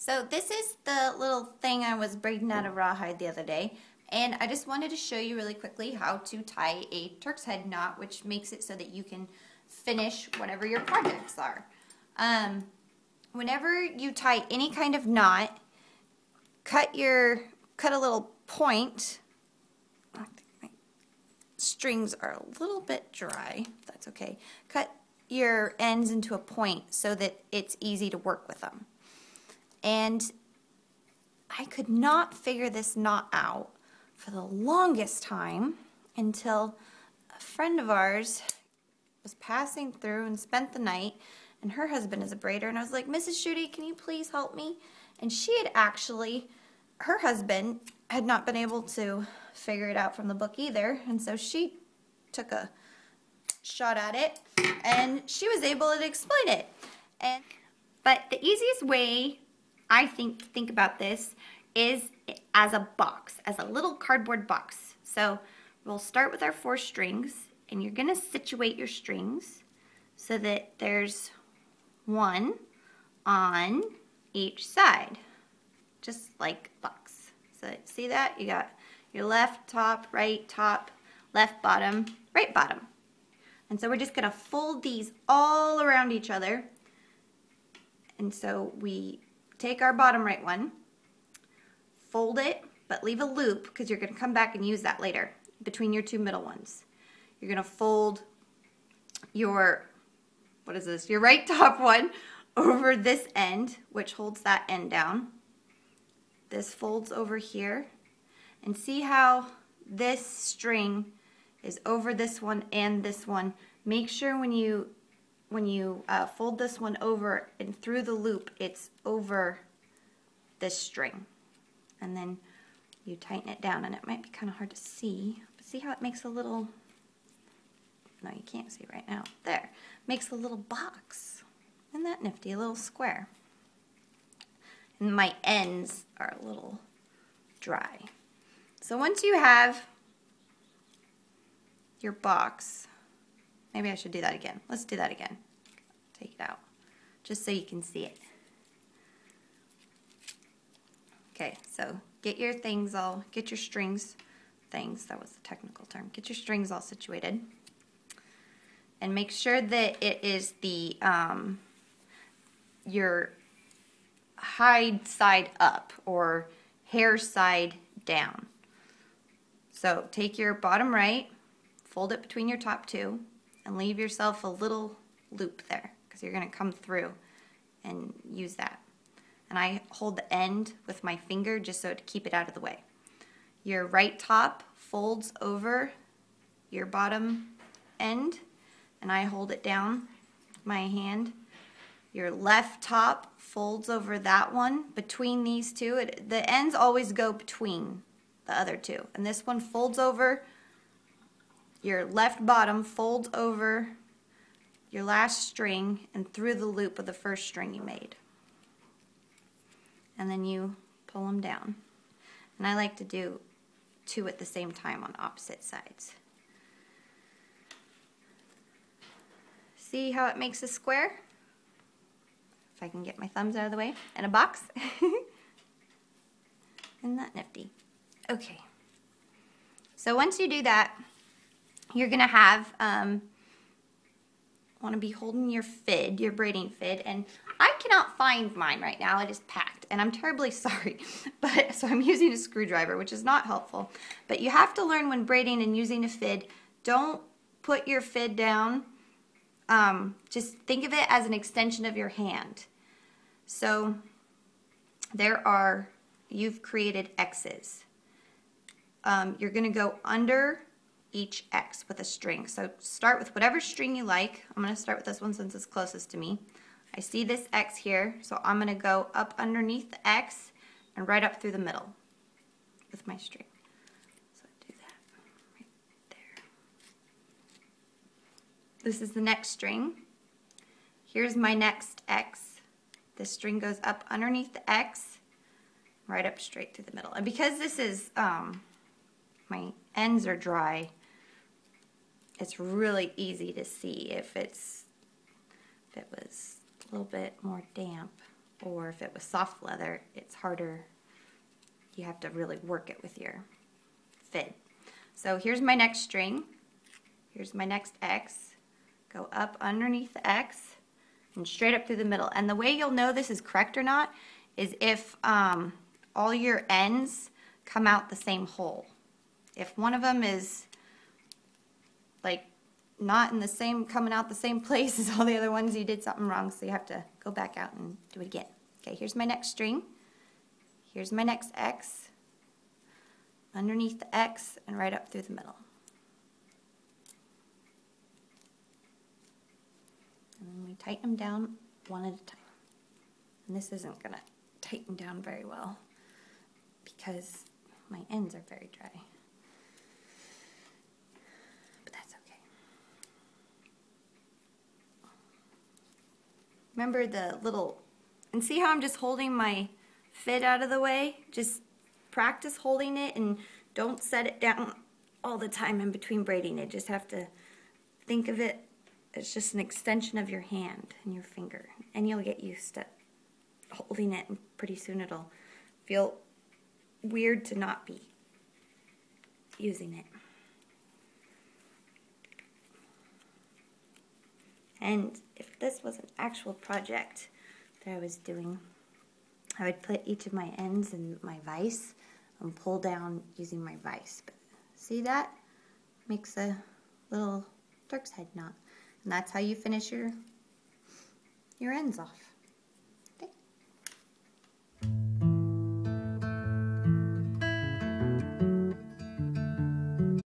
So this is the little thing I was braiding out of rawhide the other day, and I just wanted to show you really quickly how to tie a Turk's head knot, which makes it so that you can finish whatever your projects are. Whenever you tie any kind of knot, cut a little point. I think my strings are a little bit dry. That's okay. Cut your ends into a point so that it's easy to work with them. And I could not figure this knot out for the longest time until a friend of ours was passing through and spent the night, and her husband is a braider, and I was like, Mrs. Schutte, can you please help me? And she had actually, her husband had not been able to figure it out from the book either, and so she took a shot at it, and she was able to explain it. But the easiest way I think about this is as a box, as a little cardboard box. So we'll start with our 4 strings, and you're going to situate your strings so that there's one on each side, just like a box. So see that? You got your left top, left bottom, right bottom. And so we're just going to fold these all around each other. And so we take our bottom right one, fold it, but leave a loop because you're going to come back and use that later between your 2 middle ones. You're going to fold your, your right top one over this end, which holds that end down. This folds over here. And see how this string is over this one and this one. Make sure when you fold this one over and through the loop, it's over this string. And then you tighten it down, and it might be kind of hard to see, but see how it makes a little, no, you can't see right now, there, makes a little box. Isn't that nifty, a little square? And my ends are a little dry. So once you have your box, maybe I should do that again. Let's do that again. Take it out, just so you can see it. Okay, so get your strings, that was the technical term. Get your strings all situated. And make sure that it is the, your hide side up or hair side down. So take your bottom right, fold it between your top 2, and leave yourself a little loop there, because you're going to come through and use that. And I hold the end with my finger just so to keep it out of the way. Your right top folds over your bottom end, and I hold it down with my hand. Your left top folds over that one between these 2. The ends always go between the other 2. And this one folds over, your left bottom folds over your last string and through the loop of the first string you made. And then you pull them down. And I like to do 2 at the same time on opposite sides. See how it makes a square? If I can get my thumbs out of the way. And a box. Isn't that nifty? Okay. So once you do that, you're going to have, want to be holding your fid, your braiding fid, and I cannot find mine right now. It is packed, and I'm terribly sorry. But so I'm using a screwdriver, which is not helpful. But you have to learn when braiding and using a fid, don't put your fid down. Just think of it as an extension of your hand. So you've created X's. You're going to go under each X with a string. So start with whatever string you like. I'm going to start with this one since it's closest to me. I see this X here, so I'm going to go up underneath the X and right up through the middle with my string. So do that right there. This is the next string. Here's my next X. This string goes up underneath the X, right up straight through the middle. And because this is, my ends are dry, it's really easy to see. If it was a little bit more damp, or if it was soft leather, it's harder. You have to really work it with your fid. So here's my next string. Here's my next X. Go up underneath the X and straight up through the middle. And the way you'll know this is correct or not is if all your ends come out the same hole. If one of them is like not in the same, coming out the same place as all the other ones, you did something wrong, so you have to go back out and do it again. Okay, here's my next string. Here's my next X. Underneath the X and right up through the middle. And then we tighten them down one at a time. And this isn't going to tighten down very well because my ends are very dry. But that's okay. Remember the little, and see how I'm just holding my fid out of the way? Just practice holding it and don't set it down all the time in between braiding it. Just have to think of it as just an extension of your hand and your finger, and you'll get used to holding it, and pretty soon it'll feel weird to not be using it. And if this was an actual project that I was doing, I would put each of my ends in my vise and pull down using my vise. But see that? Makes a little Turk's head knot. And that's how you finish your ends off.